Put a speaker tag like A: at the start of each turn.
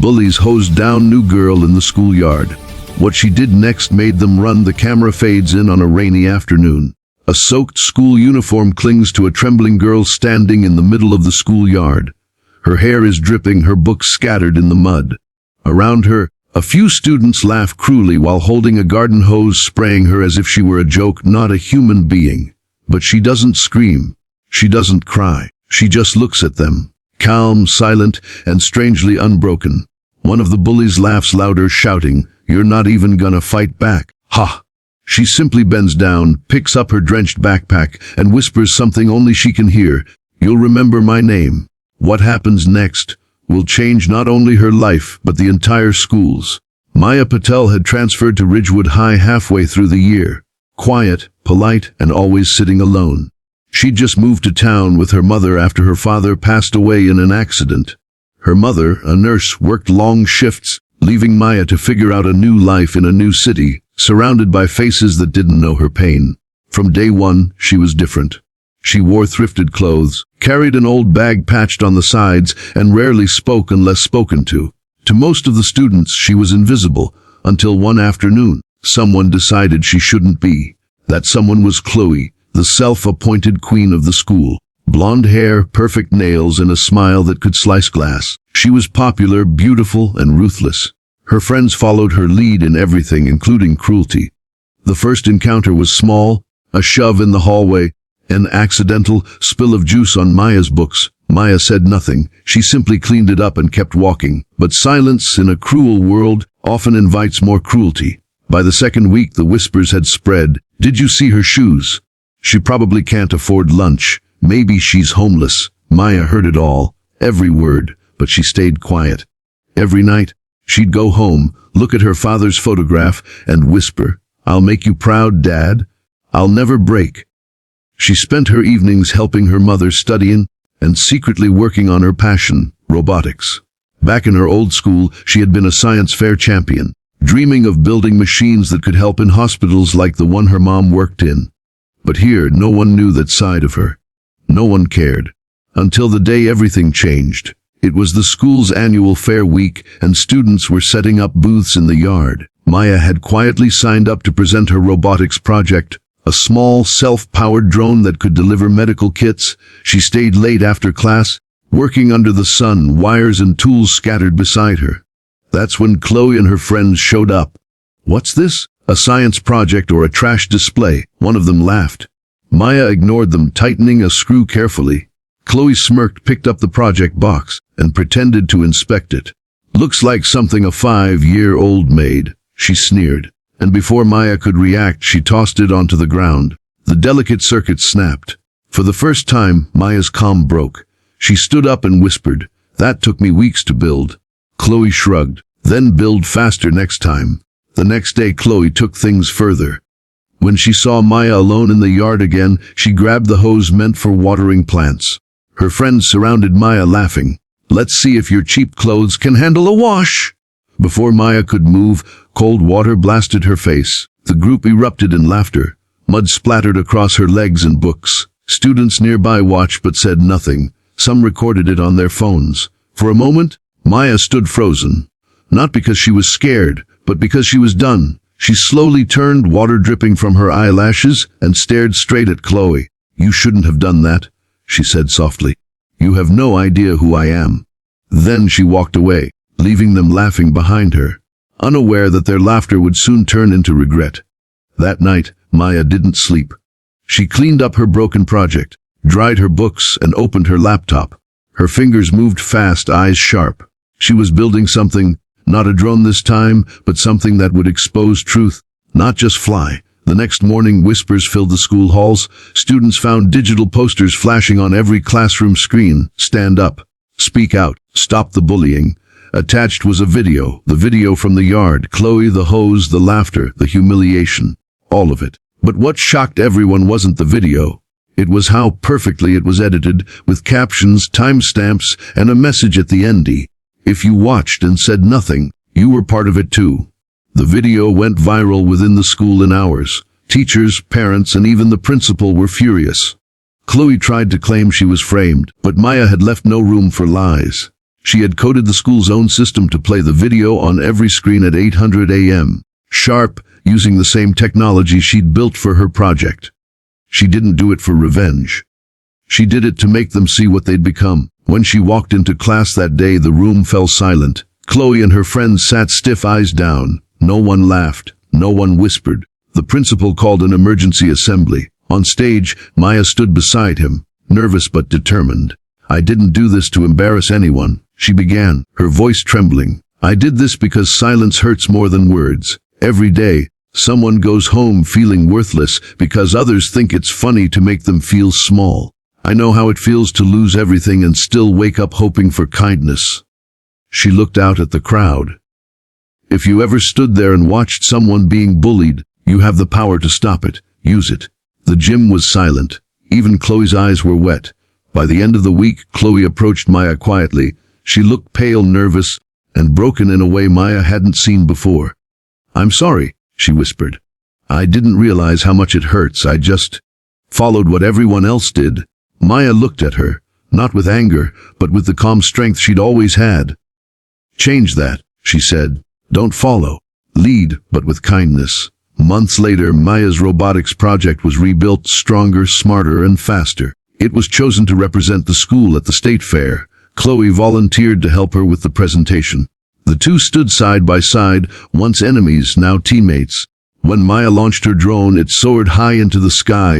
A: Bullies hosed down new girl in the schoolyard. What she did next made them run. The camera fades in on a rainy afternoon. A soaked school uniform clings to a trembling girl standing in the middle of the schoolyard. Her hair is dripping, her books scattered in the mud. Around her, a few students laugh cruelly while holding a garden hose, spraying her as if she were a joke, not a human being. But she doesn't scream. She doesn't cry. She just looks at them, calm, silent, and strangely unbroken. One of the bullies laughs louder, shouting, "You're not even gonna fight back." Ha! She simply bends down, picks up her drenched backpack, and whispers something only she can hear. "You'll remember my name." What happens next will change not only her life, but the entire school's. Maya Patel had transferred to Ridgewood High halfway through the year. Quiet, polite, and always sitting alone. She'd just moved to town with her mother after her father passed away in an accident. Her mother, a nurse, worked long shifts, leaving Maya to figure out a new life in a new city, surrounded by faces that didn't know her pain. From day one, she was different. She wore thrifted clothes, carried an old bag patched on the sides, and rarely spoke unless spoken to. To most of the students, she was invisible, until one afternoon, someone decided she shouldn't be. That someone was Chloe, the self-appointed queen of the school. Blonde hair, perfect nails, and a smile that could slice glass. She was popular, beautiful, and ruthless. Her friends followed her lead in everything, including cruelty. The first encounter was small, a shove in the hallway, an accidental spill of juice on Maya's books. Maya said nothing. She simply cleaned it up and kept walking. But silence in a cruel world often invites more cruelty. By the second week, the whispers had spread. "Did you see her shoes? She probably can't afford lunch. Maybe she's homeless." Maya heard it all, every word, but she stayed quiet. Every night, she'd go home, look at her father's photograph, and whisper, "I'll make you proud, Dad. I'll never break." She spent her evenings helping her mother studying and secretly working on her passion, robotics. Back in her old school, she had been a science fair champion, dreaming of building machines that could help in hospitals like the one her mom worked in. But here, no one knew that side of her. No one cared. Until the day everything changed. It was the school's annual fair week, and students were setting up booths in the yard. Maya had quietly signed up to present her robotics project, a small, self-powered drone that could deliver medical kits. She stayed late after class, working under the sun, wires and tools scattered beside her. That's when Chloe and her friends showed up. "What's this? A science project or a trash display?" One of them laughed. Maya ignored them, tightening a screw carefully. Chloe smirked, picked up the project box, and pretended to inspect it. "Looks like something a 5-year-old made," she sneered. And before Maya could react, she tossed it onto the ground. The delicate circuit snapped. For the first time, Maya's calm broke. She stood up and whispered, "That took me weeks to build." Chloe shrugged. "Then build faster next time." The next day, Chloe took things further. When she saw Maya alone in the yard again, she grabbed the hose meant for watering plants. Her friends surrounded Maya, laughing. "Let's see if your cheap clothes can handle a wash." Before Maya could move, cold water blasted her face. The group erupted in laughter. Mud splattered across her legs and books. Students nearby watched but said nothing. Some recorded it on their phones. For a moment, Maya stood frozen. Not because she was scared, but because she was done. She slowly turned, water dripping from her eyelashes, and stared straight at Chloe. "You shouldn't have done that," she said softly. "You have no idea who I am." Then she walked away, leaving them laughing behind her, unaware that their laughter would soon turn into regret. That night, Maya didn't sleep. She cleaned up her broken project, dried her books, and opened her laptop. Her fingers moved fast, eyes sharp. She was building something, not a drone this time, but something that would expose truth, not just fly. The next morning, whispers filled the school halls. Students found digital posters flashing on every classroom screen. "Stand up. Speak out. Stop the bullying." Attached was a video, the video from the yard. Chloe, the hose, the laughter, the humiliation. All of it. But what shocked everyone wasn't the video. It was how perfectly it was edited, with captions, timestamps, and a message at the end. If you watched and said nothing, you were part of it too. The video went viral within the school in hours. Teachers, parents, and even the principal were furious. Chloe tried to claim she was framed, but Maya had left no room for lies. She had coded the school's own system to play the video on every screen at 800 a.m. sharp, using the same technology she'd built for her project. She didn't do it for revenge. She did it to make them see what they'd become. When she walked into class that day, the room fell silent. Chloe and her friends sat stiff, eyes down. No one laughed. No one whispered. The principal called an emergency assembly. On stage, Maya stood beside him, nervous but determined. "I didn't do this to embarrass anyone," she began, her voice trembling. "I did this because silence hurts more than words. Every day, someone goes home feeling worthless because others think it's funny to make them feel small. I know how it feels to lose everything and still wake up hoping for kindness." She looked out at the crowd. If you ever stood there and watched someone being bullied, you have the power to stop it. Use it. The gym was silent. Even Chloe's eyes were wet. By the end of the week, Chloe approached Maya quietly. She looked pale, nervous, and broken in a way Maya hadn't seen before. "I'm sorry," she whispered. "I didn't realize how much it hurts. I just followed what everyone else did." Maya looked at her, not with anger, but with the calm strength she'd always had. "Change that," she said. "Don't follow. Lead, but with kindness." Months later, Maya's robotics project was rebuilt, stronger, smarter, and faster. It was chosen to represent the school at the state fair. Chloe volunteered to help her with the presentation. The two stood side by side, once enemies, now teammates. When Maya launched her drone, it soared high into the sky.